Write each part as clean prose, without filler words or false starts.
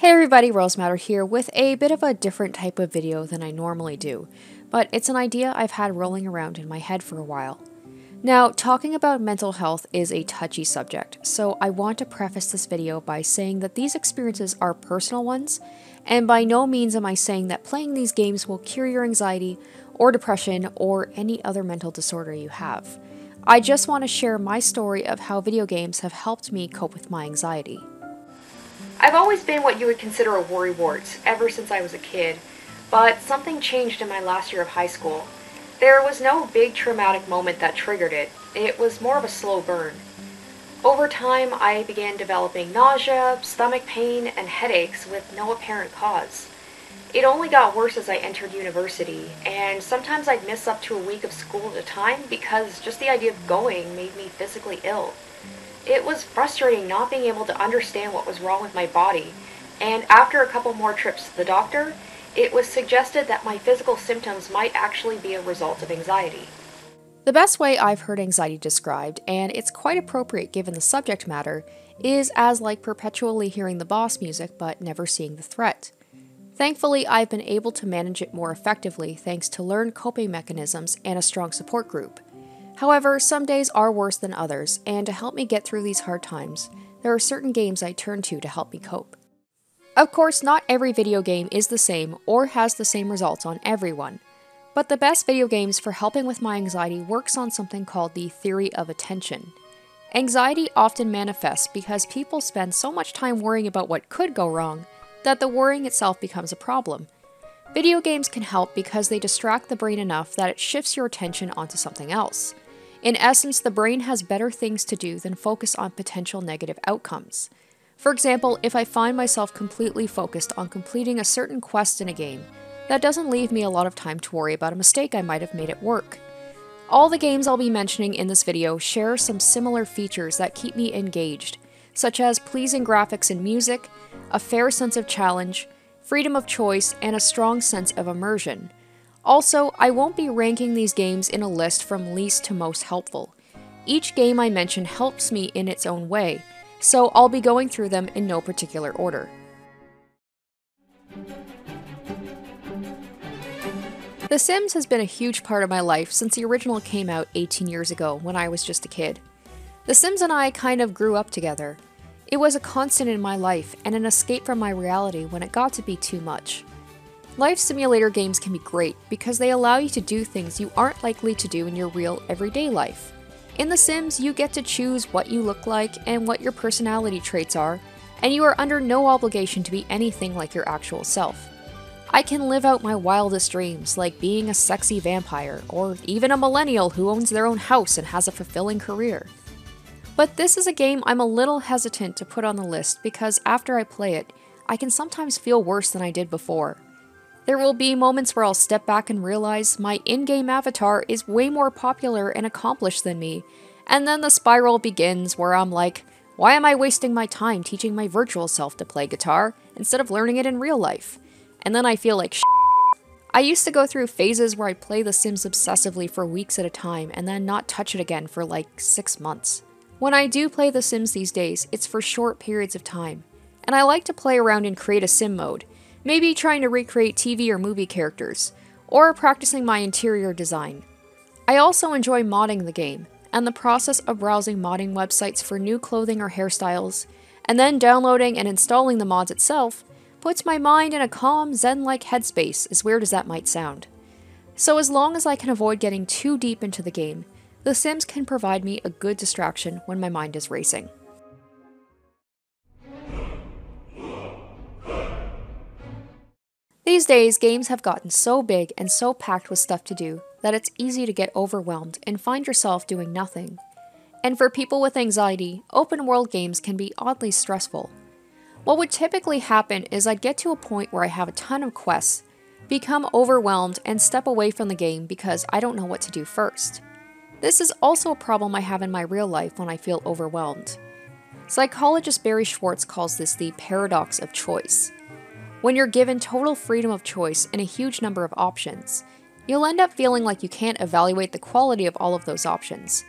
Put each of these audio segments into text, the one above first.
Hey everybody, Rosematter here with a bit of a different type of video than I normally do, but it's an idea I've had rolling around in my head for a while. Now, talking about mental health is a touchy subject, so I want to preface this video by saying that these experiences are personal ones, and by no means am I saying that playing these games will cure your anxiety or depression or any other mental disorder you have. I just want to share my story of how video games have helped me cope with my anxiety. I've always been what you would consider a worrywart ever since I was a kid, but something changed in my last year of high school. There was no big traumatic moment that triggered it. It was more of a slow burn. Over time, I began developing nausea, stomach pain, and headaches with no apparent cause. It only got worse as I entered university, and sometimes I'd miss up to a week of school at a time because just the idea of going made me physically ill. It was frustrating not being able to understand what was wrong with my body, and after a couple more trips to the doctor, it was suggested that my physical symptoms might actually be a result of anxiety. The best way I've heard anxiety described, and it's quite appropriate given the subject matter, is as like perpetually hearing the boss music but never seeing the threat. Thankfully, I've been able to manage it more effectively thanks to learned coping mechanisms and a strong support group. However, some days are worse than others, and to help me get through these hard times, there are certain games I turn to help me cope. Of course, not every video game is the same or has the same results on everyone, but the best video games for helping with my anxiety works on something called the theory of attention. Anxiety often manifests because people spend so much time worrying about what could go wrong that the worrying itself becomes a problem. Video games can help because they distract the brain enough that it shifts your attention onto something else. In essence, the brain has better things to do than focus on potential negative outcomes. For example, if I find myself completely focused on completing a certain quest in a game, that doesn't leave me a lot of time to worry about a mistake I might have made at work. All the games I'll be mentioning in this video share some similar features that keep me engaged, such as pleasing graphics and music, a fair sense of challenge, freedom of choice, and a strong sense of immersion. Also, I won't be ranking these games in a list from least to most helpful. Each game I mention helps me in its own way, so I'll be going through them in no particular order. The Sims has been a huge part of my life since the original came out 18 years ago when I was just a kid. The Sims and I kind of grew up together. It was a constant in my life and an escape from my reality when it got to be too much. Life simulator games can be great because they allow you to do things you aren't likely to do in your real everyday life. In The Sims, you get to choose what you look like and what your personality traits are, and you are under no obligation to be anything like your actual self. I can live out my wildest dreams, like being a sexy vampire, or even a millennial who owns their own house and has a fulfilling career. But this is a game I'm a little hesitant to put on the list because after I play it, I can sometimes feel worse than I did before. There will be moments where I'll step back and realize my in-game avatar is way more popular and accomplished than me, and then the spiral begins where I'm like, why am I wasting my time teaching my virtual self to play guitar instead of learning it in real life? And then I feel like shit. I used to go through phases where I'd play The Sims obsessively for weeks at a time and then not touch it again for like 6 months. When I do play The Sims these days, it's for short periods of time, and I like to play around in Create a Sim mode. Maybe trying to recreate TV or movie characters, or practicing my interior design. I also enjoy modding the game, and the process of browsing modding websites for new clothing or hairstyles, and then downloading and installing the mods itself, puts my mind in a calm, zen-like headspace, as weird as that might sound. So as long as I can avoid getting too deep into the game, The Sims can provide me a good distraction when my mind is racing. These days, games have gotten so big and so packed with stuff to do that it's easy to get overwhelmed and find yourself doing nothing. And for people with anxiety, open-world games can be oddly stressful. What would typically happen is I'd get to a point where I have a ton of quests, become overwhelmed, and step away from the game because I don't know what to do first. This is also a problem I have in my real life when I feel overwhelmed. Psychologist Barry Schwartz calls this the paradox of choice. When you're given total freedom of choice and a huge number of options, you'll end up feeling like you can't evaluate the quality of all of those options.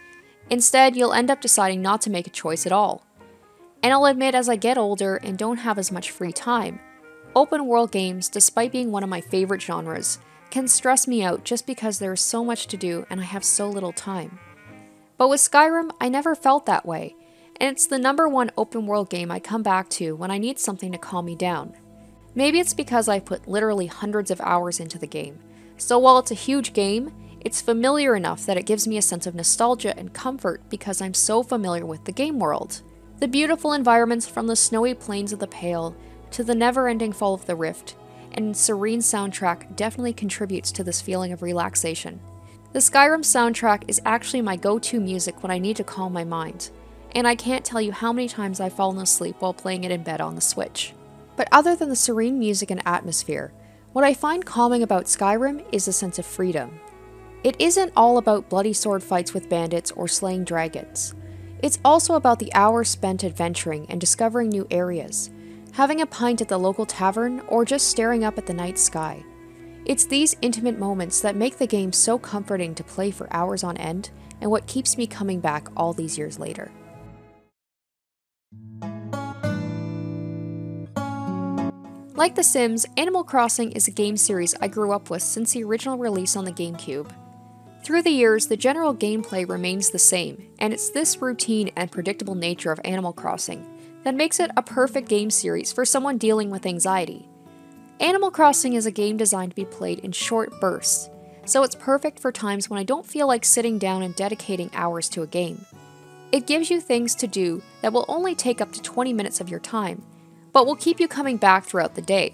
Instead, you'll end up deciding not to make a choice at all. And I'll admit, as I get older and don't have as much free time, open world games, despite being one of my favorite genres, can stress me out just because there is so much to do and I have so little time. But with Skyrim, I never felt that way, and it's the #1 open world game I come back to when I need something to calm me down. Maybe it's because I've put literally hundreds of hours into the game, so while it's a huge game, it's familiar enough that it gives me a sense of nostalgia and comfort because I'm so familiar with the game world. The beautiful environments from the snowy plains of the Pale to the never-ending Fall of the Rift, and serene soundtrack definitely contributes to this feeling of relaxation. The Skyrim soundtrack is actually my go-to music when I need to calm my mind, and I can't tell you how many times I've fallen asleep while playing it in bed on the Switch. But other than the serene music and atmosphere, what I find calming about Skyrim is a sense of freedom. It isn't all about bloody sword fights with bandits or slaying dragons. It's also about the hours spent adventuring and discovering new areas, having a pint at the local tavern, or just staring up at the night sky. It's these intimate moments that make the game so comforting to play for hours on end, and what keeps me coming back all these years later. Like The Sims, Animal Crossing is a game series I grew up with since the original release on the GameCube. Through the years, the general gameplay remains the same, and it's this routine and predictable nature of Animal Crossing that makes it a perfect game series for someone dealing with anxiety. Animal Crossing is a game designed to be played in short bursts, so it's perfect for times when I don't feel like sitting down and dedicating hours to a game. It gives you things to do that will only take up to 20 minutes of your time, but will keep you coming back throughout the day.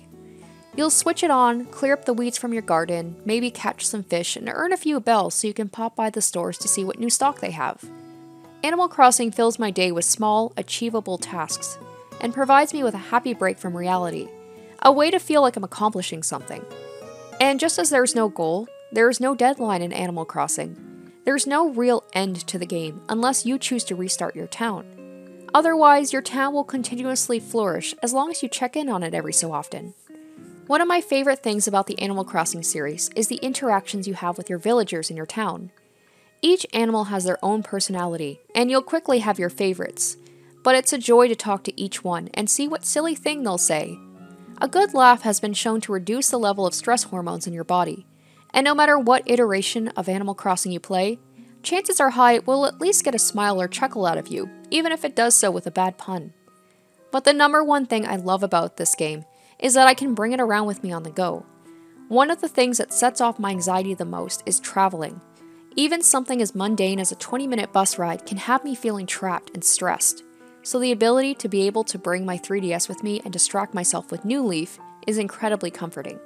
You'll switch it on, clear up the weeds from your garden, maybe catch some fish, and earn a few bells so you can pop by the stores to see what new stock they have. Animal Crossing fills my day with small, achievable tasks, and provides me with a happy break from reality, a way to feel like I'm accomplishing something. And just as there's no goal, there is no deadline in Animal Crossing. There's no real end to the game unless you choose to restart your town. Otherwise, your town will continuously flourish as long as you check in on it every so often. One of my favorite things about the Animal Crossing series is the interactions you have with your villagers in your town. Each animal has their own personality, and you'll quickly have your favorites, but it's a joy to talk to each one and see what silly thing they'll say. A good laugh has been shown to reduce the level of stress hormones in your body, and no matter what iteration of Animal Crossing you play, chances are high it will at least get a smile or chuckle out of you, even if it does so with a bad pun. But the #1 thing I love about this game is that I can bring it around with me on the go. One of the things that sets off my anxiety the most is traveling. Even something as mundane as a 20-minute bus ride can have me feeling trapped and stressed. So the ability to be able to bring my 3DS with me and distract myself with New Leaf is incredibly comforting.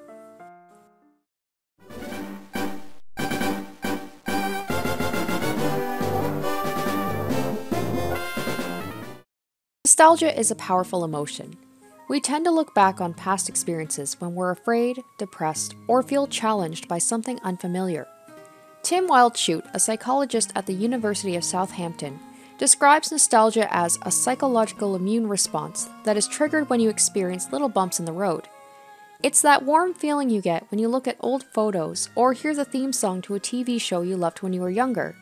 Nostalgia is a powerful emotion. We tend to look back on past experiences when we're afraid, depressed, or feel challenged by something unfamiliar. Tim Wildschut, a psychologist at the University of Southampton, describes nostalgia as a psychological immune response that is triggered when you experience little bumps in the road. It's that warm feeling you get when you look at old photos or hear the theme song to a TV show you loved when you were younger.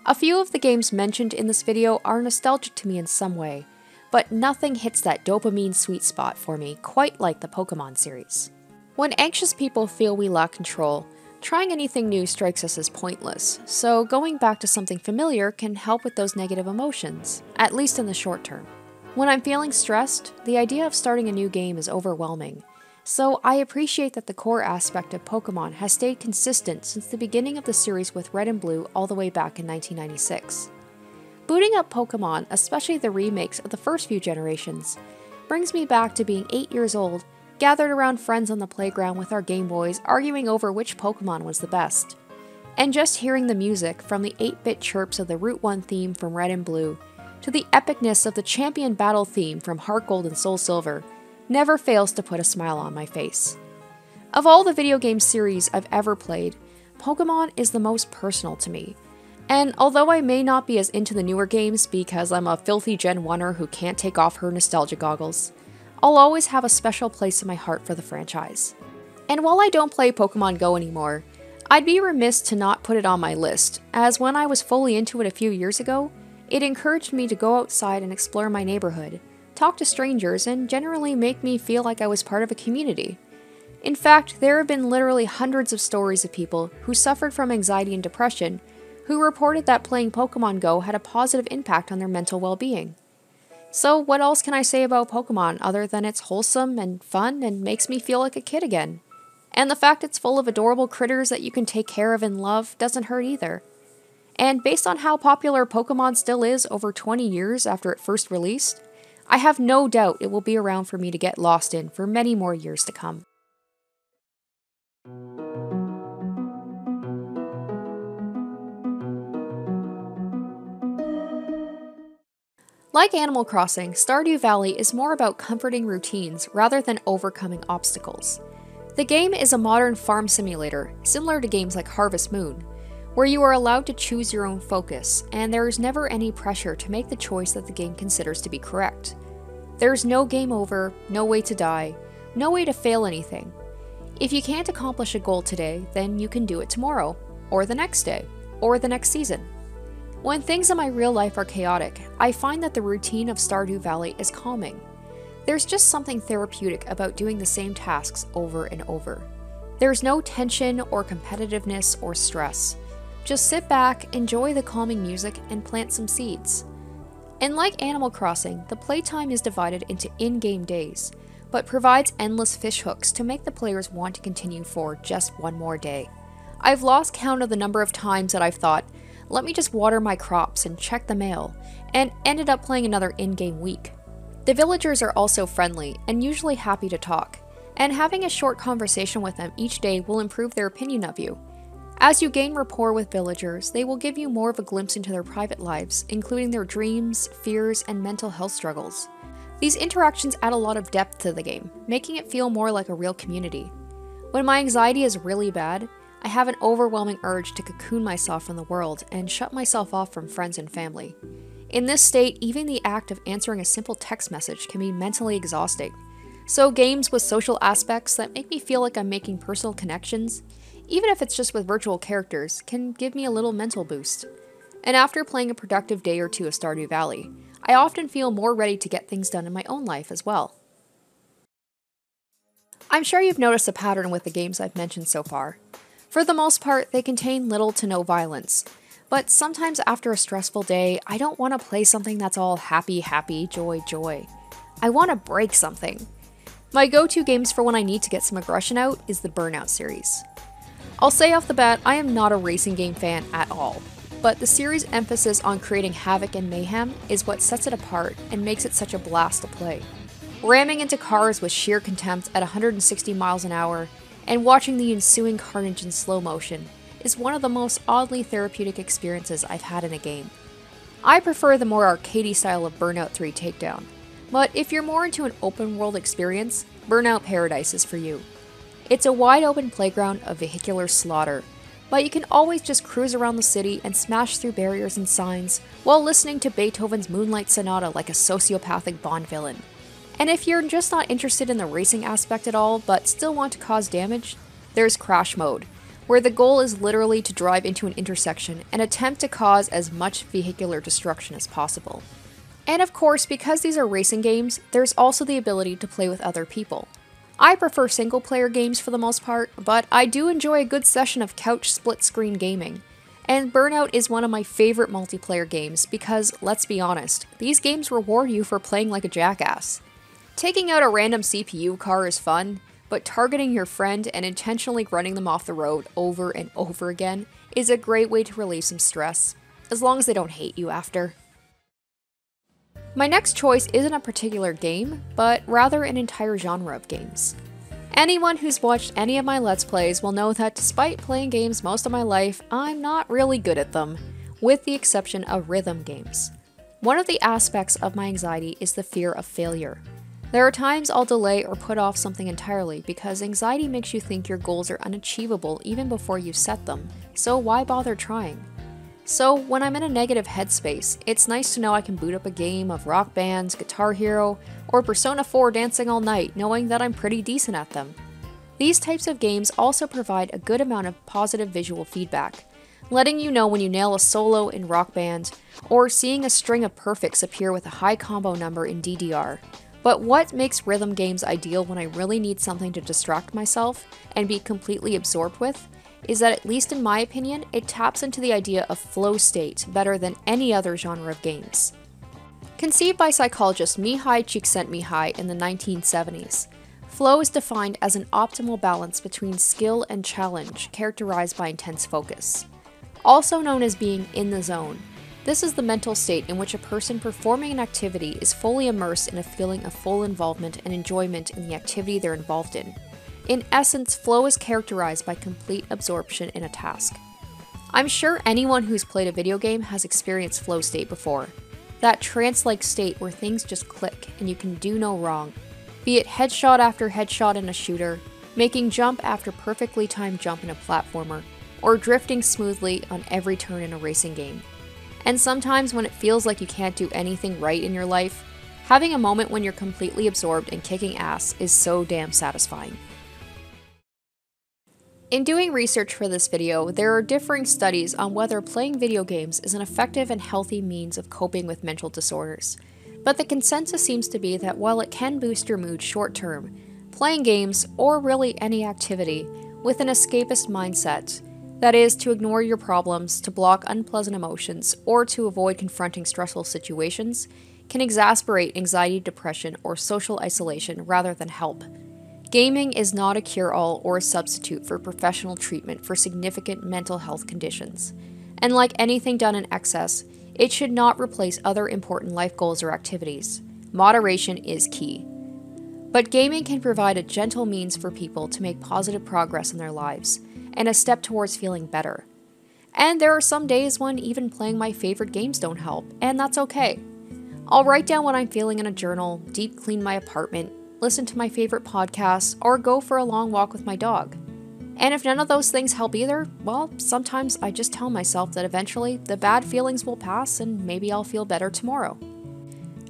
A few of the games mentioned in this video are nostalgic to me in some way, but nothing hits that dopamine sweet spot for me quite like the Pokemon series. When anxious people feel we lack control, trying anything new strikes us as pointless, so going back to something familiar can help with those negative emotions, at least in the short term. When I'm feeling stressed, the idea of starting a new game is overwhelming, so I appreciate that the core aspect of Pokemon has stayed consistent since the beginning of the series with Red and Blue all the way back in 1996. Booting up Pokemon, especially the remakes of the first few generations, brings me back to being 8 years old, gathered around friends on the playground with our Game Boys arguing over which Pokemon was the best. And just hearing the music, from the 8-bit chirps of the Route 1 theme from Red and Blue, to the epicness of the Champion Battle theme from Heart Gold and Soul Silver, never fails to put a smile on my face. Of all the video game series I've ever played, Pokemon is the most personal to me. And although I may not be as into the newer games because I'm a filthy Gen 1er who can't take off her nostalgia goggles, I'll always have a special place in my heart for the franchise. And while I don't play Pokemon Go anymore, I'd be remiss to not put it on my list, as when I was fully into it a few years ago, it encouraged me to go outside and explore my neighborhood, talk to strangers, and generally make me feel like I was part of a community. In fact, there have been literally hundreds of stories of people who suffered from anxiety and depression who reported that playing Pokemon Go had a positive impact on their mental well-being. So what else can I say about Pokemon other than it's wholesome and fun and makes me feel like a kid again? And the fact it's full of adorable critters that you can take care of and love doesn't hurt either. And based on how popular Pokemon still is over 20 years after it first released, I have no doubt it will be around for me to get lost in for many more years to come. Like Animal Crossing, Stardew Valley is more about comforting routines rather than overcoming obstacles. The game is a modern farm simulator, similar to games like Harvest Moon, where you are allowed to choose your own focus, and there is never any pressure to make the choice that the game considers to be correct. There is no game over, no way to die, no way to fail anything. If you can't accomplish a goal today, then you can do it tomorrow, or the next day, or the next season. When things in my real life are chaotic, I find that the routine of Stardew Valley is calming. There's just something therapeutic about doing the same tasks over and over. There's no tension or competitiveness or stress. Just sit back, enjoy the calming music, and plant some seeds. And like Animal Crossing, the playtime is divided into in-game days, but provides endless fishhooks to make the players want to continue for just one more day. I've lost count of the number of times that I've thought, let me just water my crops and check the mail, and ended up playing another in-game week. The villagers are also friendly and usually happy to talk, and having a short conversation with them each day will improve their opinion of you. As you gain rapport with villagers, they will give you more of a glimpse into their private lives, including their dreams, fears, and mental health struggles. These interactions add a lot of depth to the game, making it feel more like a real community. When my anxiety is really bad, I have an overwhelming urge to cocoon myself from the world and shut myself off from friends and family. In this state, even the act of answering a simple text message can be mentally exhausting. So games with social aspects that make me feel like I'm making personal connections, even if it's just with virtual characters, can give me a little mental boost. And after playing a productive day or two of Stardew Valley, I often feel more ready to get things done in my own life as well. I'm sure you've noticed a pattern with the games I've mentioned so far. For the most part, they contain little to no violence, but sometimes after a stressful day, I don't want to play something that's all happy, happy, joy, joy. I want to break something. My go-to games for when I need to get some aggression out is the Burnout series. I'll say off the bat, I am not a racing game fan at all, but the series' emphasis on creating havoc and mayhem is what sets it apart and makes it such a blast to play. Ramming into cars with sheer contempt at 160 miles an hour and watching the ensuing carnage in slow motion is one of the most oddly therapeutic experiences I've had in a game. I prefer the more arcadey style of Burnout 3 Takedown, but if you're more into an open world experience, Burnout Paradise is for you. It's a wide open playground of vehicular slaughter, but you can always just cruise around the city and smash through barriers and signs while listening to Beethoven's Moonlight Sonata like a sociopathic Bond villain. And if you're just not interested in the racing aspect at all, but still want to cause damage, there's Crash Mode, where the goal is literally to drive into an intersection and attempt to cause as much vehicular destruction as possible. And of course, because these are racing games, there's also the ability to play with other people. I prefer single-player games for the most part, but I do enjoy a good session of couch split-screen gaming. And Burnout is one of my favorite multiplayer games because, let's be honest, these games reward you for playing like a jackass. Taking out a random CPU car is fun, but targeting your friend and intentionally running them off the road over and over again is a great way to relieve some stress, as long as they don't hate you after. My next choice isn't a particular game, but rather an entire genre of games. Anyone who's watched any of my Let's Plays will know that despite playing games most of my life, I'm not really good at them, with the exception of rhythm games. One of the aspects of my anxiety is the fear of failure. There are times I'll delay or put off something entirely because anxiety makes you think your goals are unachievable even before you set them, so why bother trying? So when I'm in a negative headspace, it's nice to know I can boot up a game of Rock Band's Guitar Hero or Persona 4 Dancing All Night knowing that I'm pretty decent at them. These types of games also provide a good amount of positive visual feedback, letting you know when you nail a solo in Rock Band, or seeing a string of perfects appear with a high combo number in DDR. But what makes rhythm games ideal when I really need something to distract myself and be completely absorbed with is that, at least in my opinion, it taps into the idea of flow state better than any other genre of games. Conceived by psychologist Mihai Csikszentmihalyi in the 1970s, flow is defined as an optimal balance between skill and challenge characterized by intense focus. Also known as being in the zone, this is the mental state in which a person performing an activity is fully immersed in a feeling of full involvement and enjoyment in the activity they're involved in. In essence, flow is characterized by complete absorption in a task. I'm sure anyone who's played a video game has experienced flow state before. That trance-like state where things just click and you can do no wrong, be it headshot after headshot in a shooter, making jump after perfectly timed jump in a platformer, or drifting smoothly on every turn in a racing game. And sometimes when it feels like you can't do anything right in your life, having a moment when you're completely absorbed and kicking ass is so damn satisfying. In doing research for this video, there are differing studies on whether playing video games is an effective and healthy means of coping with mental disorders. But the consensus seems to be that while it can boost your mood short term, playing games, or really any activity, with an escapist mindset, that is, to ignore your problems, to block unpleasant emotions, or to avoid confronting stressful situations, can exacerbate anxiety, depression, or social isolation rather than help. Gaming is not a cure-all or a substitute for professional treatment for significant mental health conditions. And like anything done in excess, it should not replace other important life goals or activities. Moderation is key. But gaming can provide a gentle means for people to make positive progress in their lives, and a step towards feeling better. And there are some days when even playing my favorite games don't help, and that's okay. I'll write down what I'm feeling in a journal, deep clean my apartment, listen to my favorite podcasts, or go for a long walk with my dog. And if none of those things help either, well, sometimes I just tell myself that eventually the bad feelings will pass and maybe I'll feel better tomorrow.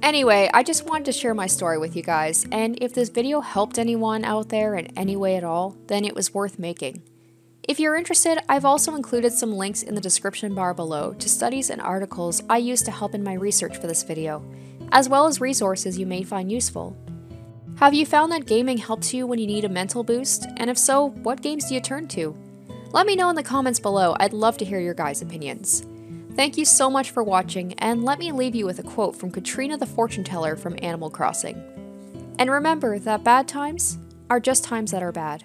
Anyway, I just wanted to share my story with you guys, and if this video helped anyone out there in any way at all, then it was worth making. If you're interested, I've also included some links in the description bar below to studies and articles I used to help in my research for this video, as well as resources you may find useful. Have you found that gaming helps you when you need a mental boost? And if so, what games do you turn to? Let me know in the comments below. I'd love to hear your guys' opinions. Thank you so much for watching, and let me leave you with a quote from Katrina the Fortune Teller from Animal Crossing. And remember that bad times are just times that are bad.